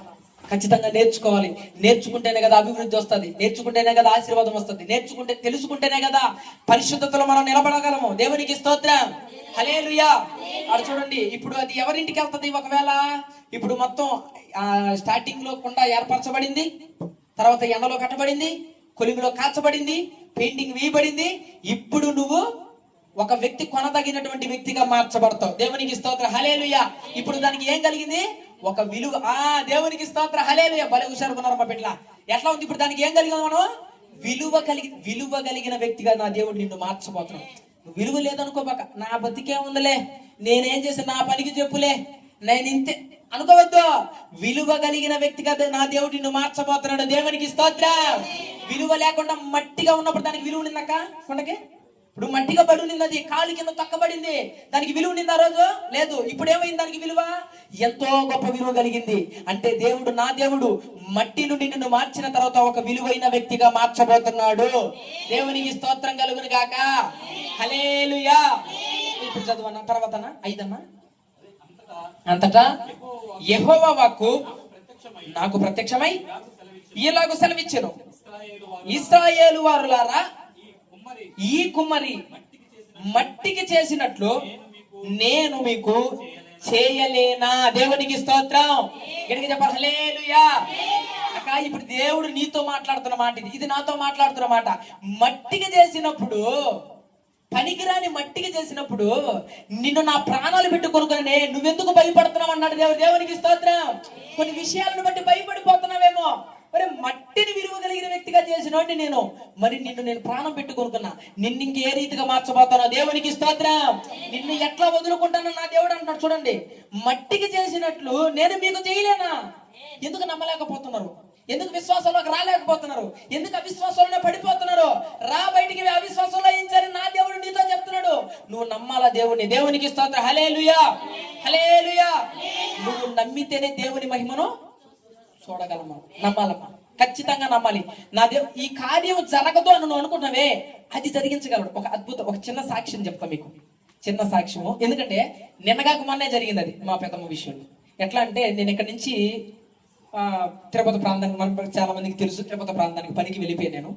ఖచ్చితంగా నేర్చుకోవాలి. నేర్చుకుంటేనే కదా అభివృద్ధి వస్తుంది, నేర్చుకుంటేనే కదా ఆశీర్వాదం వస్తుంది, తెలుసుకుంటేనే కదా పరిశుద్ధతలో మనం నిలబడగలము. దేవునికి స్తోత్రం, హల్లెలూయా. అక్కడ చూడండి, ఇప్పుడు అది ఎవరింటికి వెళ్తుంది? ఒకవేళ ఇప్పుడు మొత్తం స్టార్టింగ్ లో కుండ ఏర్పరచబడింది, తర్వాత ఎండలో కట్టబడింది, కొలిమిలో కాల్చబడింది, పెయింటింగ్ వేయబడింది. ఇప్పుడు నువ్వు ఒక వ్యక్తి కొనదగినటువంటి వ్యక్తిగా మార్చబడతావు. దేవునికి స్తోత్రం, హల్లెలూయా. ఇప్పుడు దానికి ఏం కలిగింది? ఒక విలువ. దేవునికి స్తోత్రం, హల్లెలూయా. భలే హుషారుకున్నారు మా బిడ్డల. ఎట్లా ఉంది ఇప్పుడు? దానికి ఏం కలిగింది? మనం విలువ కలిగిన వ్యక్తిగా నా దేవుడు నిన్ను మార్చబోతున్నాడు. నువ్వు విలువ లేదనుకోబాక, నా బతికే ఉందిలే, నేనేం చేసి నా పనికి చెప్పులే, నేను ఇంతే అనుకోవద్దు. విలువ కలిగిన వ్యక్తిగా నా దేవుడు నిన్ను మార్చబోతున్నాడు. దేవునికి స్తోత్రం. విలువ లేకుండా మట్టిగా ఉన్నప్పుడు దానికి విలువ నిందక్క కొండకి. ఇప్పుడు మట్టిగా పడి ఉన్నది, కాలు కింద తక్కబడింది, దానికి విలువ నింది ఆ రోజు లేదు. ఇప్పుడు ఏమైంది? దానికి విలువ ఎంతో గొప్ప విలువ కలిగింది. అంటే దేవుడు, నా దేవుడు మట్టి నుండి నిన్ను మార్చిన తర్వాత ఒక విలువైన వ్యక్తిగా మార్చబోతున్నాడు. దేవునికి స్తోత్రం కలుగును గాక, హల్లెలూయా. ఇప్పుడు చదువన్నా, తర్వాత 5 అన్నా. అంతటా యెహోవా వాక్కు నాకు ప్రత్యక్షమై ఇలాగ సెలవిచ్చెను, ఇశ్రాయేలు వారులారా, ఈ కుమ్మరి మట్టికి చేసినట్లు నేను మీకు చేయలేనా? దేవునికి స్తోత్రం. గట్టిగా చెప్పాలి, హల్లెలూయా. అక్క ఇప్పుడు దేవుడు నీతో మాట్లాడుతున్న మాట ఇది నాతో మాట్లాడుతున్న మాట. మట్టికి చేసినప్పుడు, పనికిరాని మట్టికి చేసినప్పుడు నిన్ను నా ప్రాణాలు పెట్టి కొనుక్కునే, నువ్వెందుకు భయపడుతున్నావు అన్నాడు దేవుడు. దేవునికి స్తోత్రం. కొన్ని విషయాలను బట్టి భయపడిపోతున్నావేమో. మరి మట్టిని విలువ కలిగిన వ్యక్తిగా చేసినోడిని నేను, మరి నేను ప్రాణం పెట్టి కొనుక్కున్నా, నిన్ను ఇంకే రీతిగా మార్చబోతానో. దేవునికి స్తోత్రం. నిన్ను ఎట్లా వదులుకుంటానో నా దేవుడు అంటున్నాడు. చూడండి, మట్టికి చేసినట్లు నేను మీకు చేయలేనా? ఎందుకు నమ్మలేకపోతున్నారు? ఎందుకు విశ్వాసంలోకి రాలేకపోతున్నారు? ఎందుకు అవిశ్వాసంలోనే పడిపోతున్నారు? రా బయటికి, అవిశ్వాసంలో ఏం సరే నా దేవుడు నీతో చెప్తున్నాడు, నువ్వు నమ్మాలా దేవుడిని. దేవునికి స్తోత్రం, హల్లెలూయా, హల్లెలూయా. నువ్వు నమ్మితేనే దేవుని మహిమను చూడగలమా, నమ్మాలమ్మా, ఖచ్చితంగా నమ్మాలి. నా దేవుడు ఈ కార్యం జరగదు అని నువ్వు అనుకుంటున్నావే, అది జరిగించగలడు. ఒక చిన్న సాక్ష్యం చెప్తా మీకు, చిన్న సాక్ష్యము. ఎందుకంటే నిన్నగాక మొన్నే జరిగింది అది మా పెద్దమ్మ విషయంలో. ఎట్లా అంటే, నేను ఇక్కడి నుంచి తిరుపతి ప్రాంతానికి, మన చాలా మందికి తెలుసు, తిరుపతి ప్రాంతానికి పనికి వెళ్ళిపోయాను.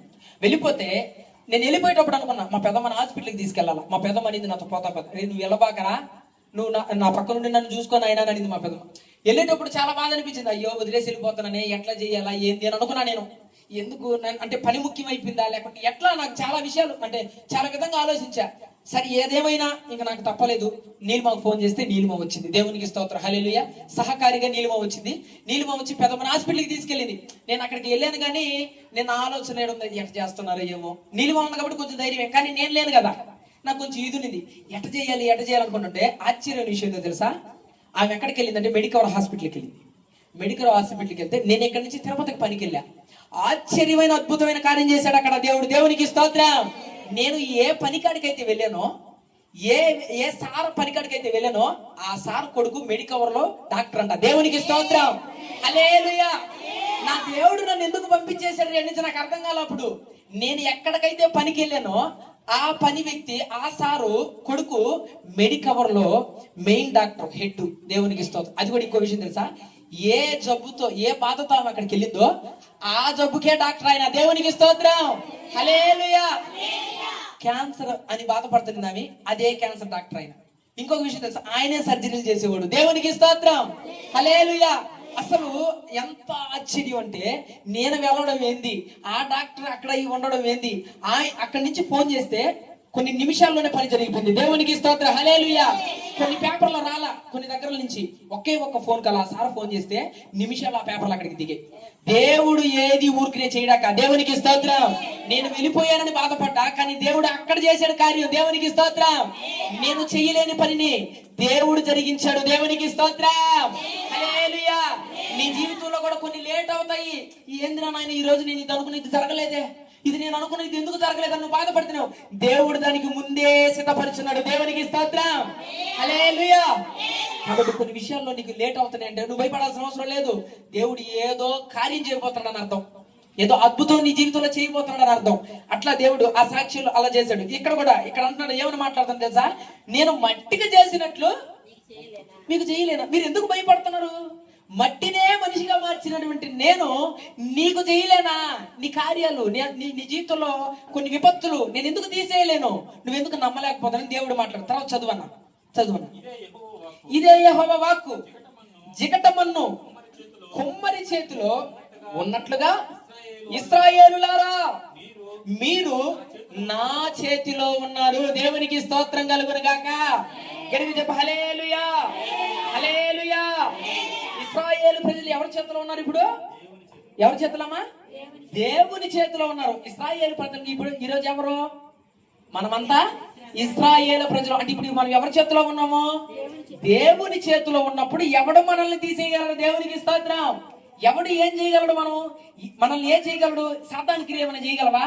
వెళ్ళిపోతే నేను వెళ్ళిపోయేటప్పుడు అనుకున్నా మా పెద్దమ్మని హాస్పిటల్కి తీసుకెళ్ళాలా. మా పెద్దమ్మ అనేది నాతో పోతా నువ్వు వెళ్ళబాకరా, నువ్వు నా పక్క నుండి నన్ను చూసుకొని అయినా అనింది మా పెద్దమ్మ. వెళ్ళేటప్పుడు చాలా బాధ అనిపించింది. అయ్యో వదిలేసి వెళ్ళిపోతున్నానే, ఎట్లా చేయాలా ఏంది అని అనుకున్నా నేను. ఎందుకు అంటే పని ముఖ్యమైపోయిందా లేకపోతే ఎట్లా, నాకు చాలా విషయాలు అంటే చాలా విధంగా ఆలోచించా. సరే ఏదేమైనా ఇంకా నాకు తప్పలేదు, నీలిమకు ఫోన్ చేస్తే నీలిమ వచ్చింది. దేవునికి స్తోత్రం, హల్లెలూయా. సహకారిగా నీలిమ వచ్చింది. నీలిమ వచ్చి పెద్దమ్మని హాస్పిటల్కి తీసుకెళ్ళింది. నేను అక్కడికి వెళ్ళాను కానీ నేను ఆలోచన ఏడుంది, ఎట్ట చేస్తున్నారో ఏమో. నీలిమ ఉంది కాబట్టి కొంచెం ధైర్యం, కానీ నేను లేను కదా, నాకు కొంచెం ఇది ఉంది. ఎట్ట చేయాలనుకుంటుంటే ఆశ్చర్యమైన విషయం ఏంటో తెలుసా? ఆమె ఎక్కడికి వెళ్ళిందంటే మెడికవర్ హాస్పిటల్కి వెళ్ళింది. మెడికల్ హాస్పిటల్కి వెళ్తే నేను ఇక్కడి నుంచి తిరుపతికి పనికి వెళ్ళా. ఆశ్చర్యమైన అద్భుతమైన కార్యం చేశాడు అక్కడ దేవుడు. దేవునికి స్తోత్రం. నేను ఏ పనికాడికైతే వెళ్ళానో, ఏ సార్ పనికాడికైతే వెళ్ళానో ఆ సార్ కొడుకు మెడికవర్ లో డాక్టర్ అంట. దేవునికి స్తోత్రం, హల్లెలూయా. నా దేవుడు నన్ను ఎందుకు పంపించేశాడు అని నాకు అర్థం కాలే. అప్పుడు నేను ఎక్కడికైతే పనికి వెళ్ళానో ఆ పని వ్యక్తి, ఆ సారు కొడుకు మెడికవర్ లో మెయిన్ డాక్టర్, హెడ్. దేవునికి స్తోత్రం. అది కూడా ఇంకో విషయం తెలుసా? ఏ జబ్బుతో, ఏ బాధతో ఆమె అక్కడికి వెళ్ళిందో ఆ జబ్బుకే డాక్టర్ ఆయన. దేవునికి స్తోత్రం, హల్లెలూయా. క్యాన్సర్ అని బాధపడుతుంది ఆమె, అదే క్యాన్సర్ డాక్టర్ ఆయన. ఇంకొక విషయం తెలుసా? ఆయనే సర్జరీలు చేసేవాడు. దేవునికి స్తోత్రం, హల్లెలూయా. అసలు ఎంత ఆశ్చర్యం అంటే, నేను వెళ్ళడం ఏంది, ఆ డాక్టర్ అక్కడ ఉండడం ఏంది. అక్కడి నుంచి ఫోన్ చేస్తే కొన్ని నిమిషాల్లోనే పని జరిగిపోయింది. దేవునికి స్తోత్రం, హల్లెలూయా. కొన్ని పేపర్లు రాలా, కొన్ని దగ్గర నుంచి ఒకే ఒక్క ఫోన్ కాల్. ఆ సార్ ఫోన్ చేస్తే నిమిషాలు ఆ పేపర్లు అక్కడికి దిగాయి. దేవుడు ఏది ఊరికినే చేయడాక. దేవునికి స్తోత్రం. నేను వెళ్ళిపోయానని బాధపడ్డా, కానీ దేవుడు అక్కడ చేశాడు కార్యం. దేవునికి స్తోత్రం. నేను చెయ్యలేని పనిని దేవుడు జరిగించాడు. దేవునికి స్తోత్రం, హల్లెలూయా. నీ జీవితంలో కూడా కొన్ని లేట్ అవుతాయి. ఏందిరా నాయన, ఈ రోజు నేను ఇది అనుకున్నది జరగలేదే, ఇది నేను అనుకున్నది ఎందుకు జరగలేదని నువ్వు బాధపడుతున్నావు. దేవుడు దానికి ముందే సిద్ధపరుచున్నాడు. దేవునికి స్తోత్రం, హల్లెలూయా. కాబట్టి కొన్ని విషయాల్లో నీకు లేట్ అవుతున్నాయి అంటే నువ్వు భయపడాల్సిన అవసరం లేదు. దేవుడు ఏదో కార్యం చేయబోతున్నాడని అర్థం, ఏదో అద్భుతం నీ జీవితంలో చేయబోతున్నాడని అర్థం. అట్లా దేవుడు ఆ సాక్ష్యాలు అలా చేశాడు. ఇక్కడ కూడా ఇక్కడ అంటున్నాడు, ఏమని మాట్లాడుతాను తెలుసా? నేను మట్టిగా చేసినట్లు మీకు చేయలేనా? మీరు ఎందుకు భయపడుతున్నారు? మట్టినే మనిషిగా మార్చినటువంటి నేను నీకు చేయలేనా? నీ కార్యాలు, నీ జీవితంలో కొన్ని విపత్తులు నేను ఎందుకు తీసేయలేను? నువ్వెందుకు నమ్మలేకపోతానని దేవుడు మాట్లాడు. తర్వాత చదువన్నా. ఇదే యెహోవా వాక్కు, జిగటమన్ను కుమ్మరి చేతిలో ఉన్నట్లుగా ఇశ్రాయేలులారా మీరు నా చేతిలో ఉన్నారు. దేవునికి స్తోత్రం కలుగును గాక. గట్టిగా చెప్పు, హల్లెలూయా, హల్లెలూయా. ఇశ్రాయేలు ప్రజలు ఎవరి చేతిలో ఉన్నారు ఇప్పుడు? ఎవరి చేతిలో అమ్మా? దేవుని చేతిలో ఉన్నారు. ఇశ్రాయేలు ప్రజలు ఇప్పుడు ఈరోజు ఎవరు? మనమంతా ఇశ్రాయేలు ప్రజలు. అంటే ఇప్పుడు మనం ఎవరి చేతిలో ఉన్నాము? దేవుని చేతిలో ఉన్నప్పుడు ఎవడు మనల్ని తీసేయగలడు? దేవునికి స్తోత్రం. ఎవడు ఏం చేయగలడు? మనల్ని ఏం చేయగలడు? సాతానికి ఏమైనా చేయగలవా?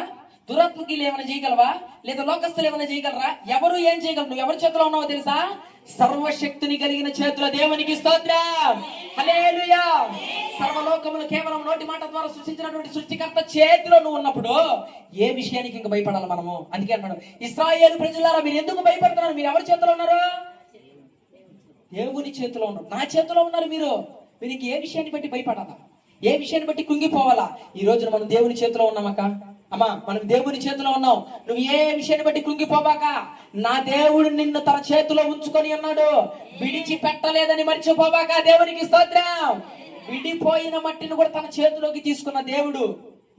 దురాత్మకి ఏమైనా చేయగలవా? లేదా లోకస్తులు ఏమైనా చేయగలరా? ఎవరు ఏం చేయగలరు? నువ్వు ఎవరి చేతిలో ఉన్నావో తెలుసా? సర్వశక్తిని కలిగిన చేతిలో. దేవునికి స్తోత్రం, హల్లెలూయా. సర్వలోకములు కేవలం నోటి మాట ద్వారా సృష్టించినటువంటి సృష్టికర్త చేతిలో నువ్వు ఉన్నప్పుడు ఏ విషయానికి ఇంకా భయపడాలి మనము? అందుకే అన్నాడు, ఇశ్రాయేలు ప్రజలారా మీరు ఎందుకు భయపడుతున్నారు? మీరు ఎవరి చేతిలో ఉన్నారు? దేవుని చేతిలో ఉన్నారు. నా చేతిలో ఉన్నారు. మీరు ఇంక ఏ విషయాన్ని బట్టి భయపడాలా? ఏ విషయాన్ని బట్టి కుంగిపోవాలా? ఈ రోజున మనం దేవుని చేతిలో ఉన్నామక్క. అమ్మా, మనం దేవుని చేతిలో ఉన్నాం. నువ్వు ఏ విషయాన్ని బట్టి కృంగిపోబాక. నా దేవుడు నిన్ను తన చేతిలో ఉంచుకొని అన్నాడు, విడిచి పెట్టలేదని మర్చిపోబాక. దేవునికి స్తోత్రం. విడిపోయిన మట్టిని కూడా తన చేతిలోకి తీసుకున్న దేవుడు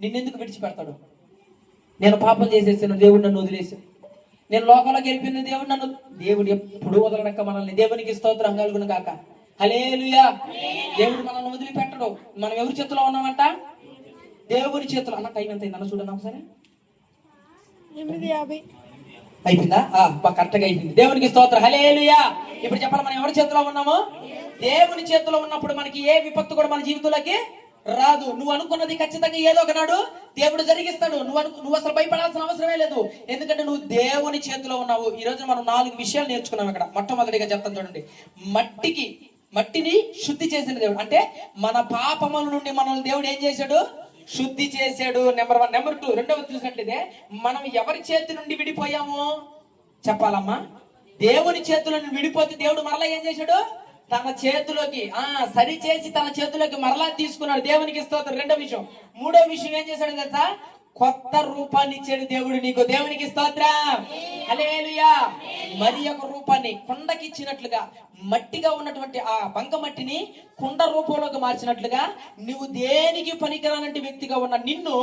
నిన్నెందుకు విడిచిపెడతాడు? నేను పాపం చేసేసాను, దేవుడు నన్ను వదిలేసాను. నేను లోకంలోకి వెళ్ళిపోయిన దేవుడు ఎప్పుడు వదలడక మనల్ని. దేవునికి స్తోత్రం కలుగును గాక. హల్లెలూయా. దేవుడు మనల్ని వదిలిపెట్టడు. మనం ఎవరి చేతిలో ఉన్నామంట? దేవుని చేతులు. అన్న టైం ఎంత అయిందన్న చూడండి ఒకసారి. 8:50 అయిపోయిందా? కరెక్ట్గా అయిపోయింది. దేవునికి స్తోత్రం, హల్లెలూయా. ఇప్పుడు చెప్పాలి, మనం ఎవరి చేతిలో ఉన్నాము? దేవుని చేతిలో ఉన్నప్పుడు మనకి ఏ విపత్తు కూడా మన జీవితంలోకి రాదు. నువ్వు అనుకున్నది ఖచ్చితంగా ఏదో ఒకనాడు దేవుడు జరిగిస్తాడు. నువ్వు అసలు భయపడాల్సిన అవసరమే లేదు, ఎందుకంటే నువ్వు దేవుని చేతిలో ఉన్నావు. ఈ రోజు మనం 4 విషయాలు నేర్చుకున్నాం ఇక్కడ. మొట్టమొదటిగా చెప్తాను చూడండి. మట్టిని శుద్ధి చేసిన దేవుడు. అంటే మన పాపముల నుండి మనల్ని దేవుడు ఏం చేశాడు? శుద్ధి చేశాడు. నెంబర్ 1. నెంబర్ 2, రెండవది చూసినట్లయితే మనం ఎవరి చేతి నుండి విడిపోయాము చెప్పాలమ్మా? దేవుని చేతుల నుండి విడిపోతే దేవుడు మరలా ఏం చేశాడు? తన చేతిలోకి సరి చేసి తన చేతిలోకి మరలా తీసుకున్నాడు. దేవునికి స్తోత్రం. రెండో విషయం. మూడో విషయం ఏం చేశాడు తెలుసా? కొత్త రూపాన్ని ఇచ్చాడు దేవుడు నీకు. దేవునికి స్తోత్రం, హల్లెలూయా. మరి ఒక రూపాన్ని కొండకి ఇచ్చినట్లుగా, మట్టిగా ఉన్నటువంటి ఆ బంక మట్టిని కుండ రూపంలోకి మార్చినట్లుగా, నువ్వు దేనికి పనికిరానంటి వ్యక్తిగా ఉన్న నిన్ను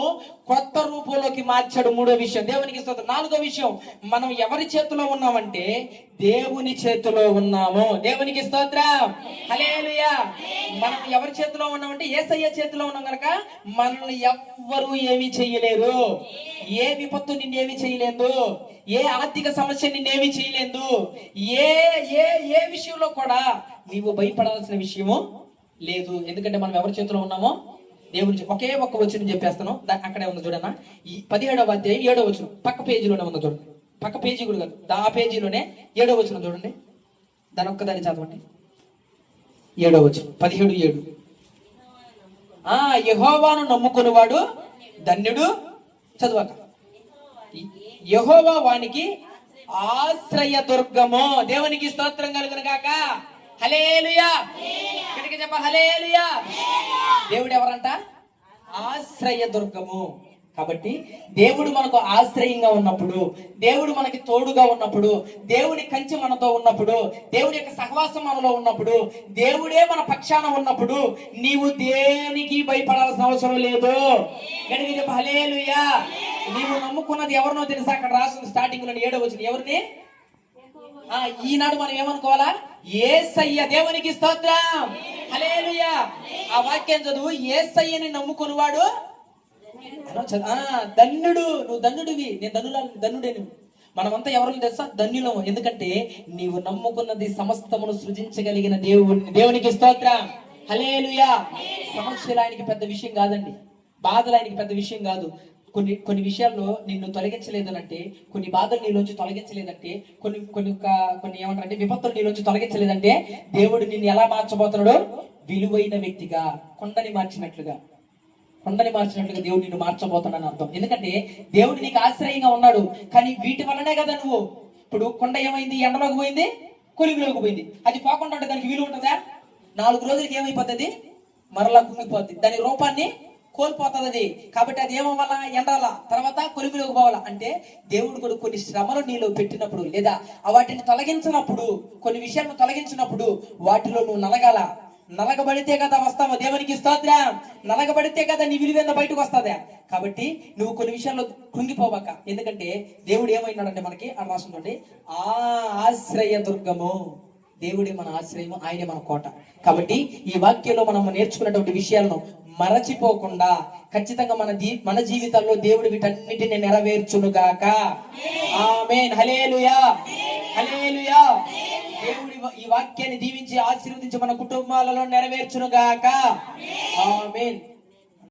కొత్త రూపంలోకి మార్చాడు. మూడో విషయం, దేవునికి స్తోత్రం. నాలుగో విషయం, మనం ఎవరి చేతిలో ఉన్నామంటే దేవుని చేతిలో ఉన్నాము. దేవునికి స్తోత్రం, హల్లెలూయా. మనం ఎవరి చేతిలో ఉన్నామంటే యేసయ్య చేతిలో ఉన్నాం కనుక మనల్ని ఎవ్వరూ ఏమీ చెయ్యలేరు. ఏ విపత్తు నిన్నేమి చేయలేదు, ఏ ఆర్థిక సమస్య నిన్నేమి చేయలేదు, ఏ ఏ ఏ విషయంలో కూడా నీవు భయపడాల్సిన విషయము లేదు. ఎందుకంటే మనం ఎవరి చేతిలో ఉన్నామో దేవుని. ఒకే ఒక్క వచనం చెప్పేస్తాను, అక్కడే ఉంది చూడన్నా. ఈ 17వ అధ్యాయం 7వ వచనం పక్క పేజీలోనే ఉంది చూడండి. పక్క పేజీ కూడా కాదు, ఆ పేజీలోనే 7వ వచనం చూడండి. దాని ఒక్కదాన్ని చదవండి. 7వ వచనం 17:7. యెహోవాను నమ్ముకునేవాడు ధన్యుడు. చదువక. యెహోవా వానికి ఆశ్రయ దుర్గము. దేవునికి స్తోత్రం కలుగును గాక, హల్లెలూయా. ఇక్కడికి చెప్పాలి, హల్లెలూయా. దేవుడు ఎవరంట? ఆశ్రయ దుర్గము. కాబట్టి దేవుడు మనకు ఆశ్రయంగా ఉన్నప్పుడు, దేవుడు మనకి తోడుగా ఉన్నప్పుడు, దేవుడి కంచె మనతో ఉన్నప్పుడు, దేవుడి యొక్క సహవాసం మనలో ఉన్నప్పుడు, దేవుడే మన పక్షాన ఉన్నప్పుడు నీవు దేనికి భయపడాల్సిన అవసరం లేదు. గడికి చెప్ప హల్లెలూయా. నీవు నమ్ముకున్నది ఎవరినో తెలుసా? అక్కడ రాస్తుంది స్టార్టింగ్ లో 7వ వచనం. ఎవరిని? ఈనాడు మనం ఏమనుకోవాలా? యేసయ్య. దేవునికి స్తోత్రం, హల్లెలూయా. ఆ వాక్యం చదువు. యేసయ్యని నమ్ముకునేవాడు ధన్యుడు. నువ్వు ధన్యుడివి, నేను ధన్యుడే. నువ్వు మనమంతా ఎవరు తెలుసా? ధన్యులము. ఎందుకంటే నీవు నమ్ముకున్నది సమస్తమును సృజించగలిగిన దేవుడిని. దేవునికి స్తోత్రం, హల్లెలూయా. సమస్యలు ఆయనకి పెద్ద విషయం కాదండి, బాధలు ఆయనకి పెద్ద విషయం కాదు. కొన్ని విషయాల్లో నిన్ను తొలగించలేదు అంటే, కొన్ని బాధలు నీలోంచి తొలగించలేదంటే, కొన్ని ఏమంటారంటే విపత్తులు నీలోంచి తొలగించలేదంటే, దేవుడు నిన్ను ఎలా మార్చబోతున్నాడు? విలువైన వ్యక్తిగా, కొండని మార్చినట్లుగా దేవుడు నిన్ను మార్చబోతున్నాడని అర్థం. ఎందుకంటే దేవుడు నీకు ఆశ్రయంగా ఉన్నాడు. కానీ వీటి వల్లనే కదా నువ్వు ఇప్పుడు కొండ ఏమైంది? ఎండలోకి పోయింది, కొలిమిలోకి పోయింది. అది పోకుండా ఉంటే దానికి విలువ ఉంటుందా? 4 రోజులకి ఏమైపోతుంది? మరలా కుంగిపోద్ది, దాని రూపాన్ని కోల్పోతుంది అది. కాబట్టి అది ఏమవ్వాలా? ఎండాల, తర్వాత కొలిమిలోకి పోవాలా. అంటే దేవుడు కూడా కొన్ని శ్రమలు నీలో పెట్టినప్పుడు, లేదా వాటిని తొలగించినప్పుడు, కొన్ని విషయాలను తొలగించినప్పుడు వాటిలో నువ్వు నలగబడితే కదా వస్తావా? దేవునికి స్తోత్రం. నలగబడితే కదా నీ విలువైన బయటకు వస్తుందా? కాబట్టి నువ్వు కొన్ని విషయాల్లో కృంగిపోవాక. ఎందుకంటే దేవుడు ఏమైనాడంటే మనకి ఆ రాసుందండి, ఆశ్రయ దుర్గము. దేవుడే మన ఆశ్రయము, ఆయనే మన కోట. కాబట్టి ఈ వాక్యంలో మనం నేర్చుకున్నటువంటి విషయాలను మరచిపోకుండా ఖచ్చితంగా మన జీవితాల్లో దేవుడు వీటన్నిటిని నెరవేర్చునుగాక. ఆమేన్, హల్లెలూయా, హల్లెలూయా. దేవుడి ఈ వాక్యాన్ని దీవించి ఆశీర్వదించి మన కుటుంబాలలో నెరవేర్చునుగాక. ఆమేన్.